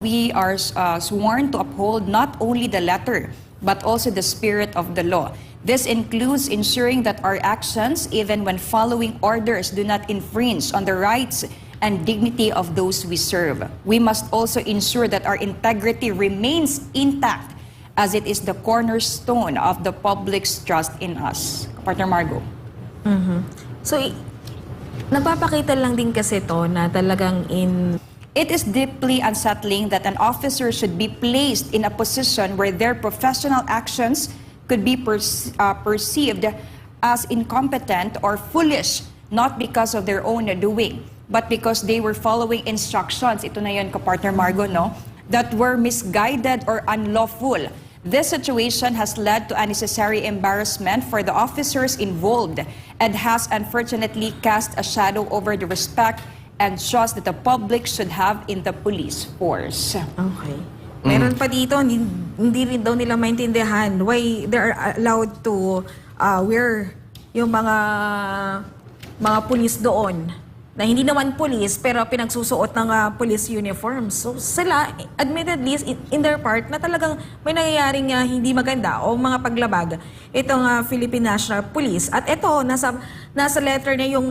We are sworn to uphold not only the letter, but also the spirit of the law. This includes ensuring that our actions, even when following orders, do not infringe on the rights and dignity of those we serve. We must also ensure that our integrity remains intact, as it is the cornerstone of the public's trust in us. Partner Margo. So, nagpapakita lang din kasi to na talagang It is deeply unsettling that an officer should be placed in a position where their professional actions could be perceived as incompetent or foolish, not because of their own doing, but because they were following instructions, ito na yun ka-partner Margo, no? That were misguided or unlawful. This situation has led to unnecessary embarrassment for the officers involved and has unfortunately cast a shadow over the respect and trust that the public should have in the police force. Okay. Meron pa dito, hindi rin daw nila maintindihan why they are allowed to wear yung mga pulis doon na hindi naman pulis pero pinagsusuot ng police uniform. So sila, admittedly, in their part, na talagang may nangyayaring hindi maganda o mga paglabag itong Philippine National Police. At ito, nasa letter na yung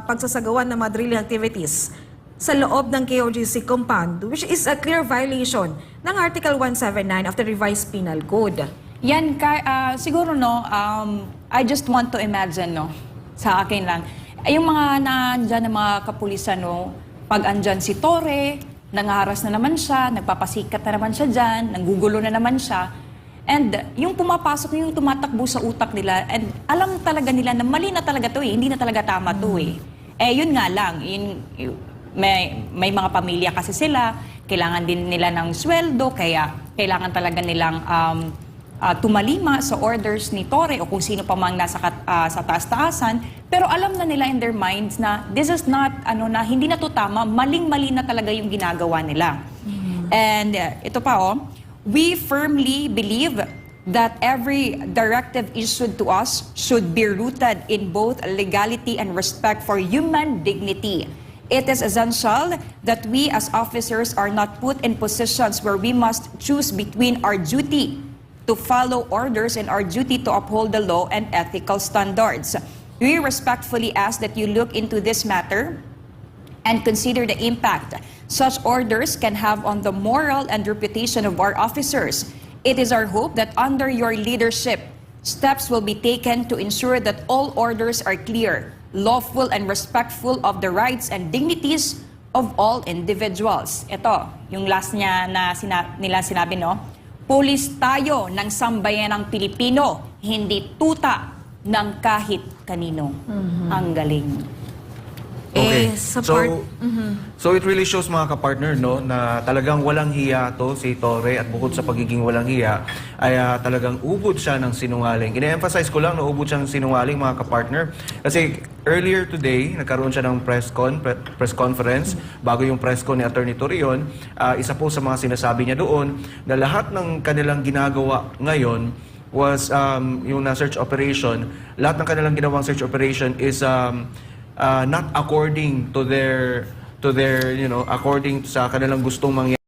pagsasagawa ng mga drilling activities sa loob ng KOJC compound, which is a clear violation ng Article 179 of the Revised Penal Code. Yan, siguro no, I just want to imagine, no, sa akin lang, yung mga nandyan na mga kapulisan, no, pag andyan si Torre, nangaharas na naman siya, nagpapasikat na naman siya dyan, nanggugulo na naman siya. And yung pumapasok, yung tumatakbo sa utak nila, and alam talaga nila na mali na talaga to hindi na talaga tama to yun nga lang, may mga pamilya kasi sila, kailangan din nila ng sweldo, kaya kailangan talaga nilang tumalima sa orders ni Torre o kung sino pa mang nasa sa taas-taasan, pero alam na nila in their minds na this is not, na hindi na to tama, maling-mali na talaga yung ginagawa nila. And ito pa, we firmly believe that every directive issued to us should be rooted in both legality and respect for human dignity. It is essential that we as officers are not put in positions where we must choose between our duty to follow orders and our duty to uphold the law and ethical standards. We respectfully ask that you look into this matter and consider the impact such orders can have on the moral and reputation of our officers. It is our hope that under your leadership, steps will be taken to ensure that all orders are clear, lawful, and respectful of the rights and dignities of all individuals. Ito, yung last niya na nila sinabi, no? Pulis tayo ng sambayanang Pilipino, hindi tuta ng kahit kanino. Ang galing. Okay. So it really shows mga kapartner, no, na talagang walang hiya to si Torre, at bukod sa pagiging walang hiya ay talagang ubod siya ng sinungaling. Ine-emphasize ko lang na ubod siya ng sinungaling mga kapartner kasi earlier today nagkaroon siya ng press conference bago yung press con ni Attorney Torreon. Isa po sa mga sinasabi niya doon na lahat ng kanilang ginagawa ngayon was yung na-search operation, lahat ng kanilang ginawang search operation is not according to their according sa kanilang gustong mangyari.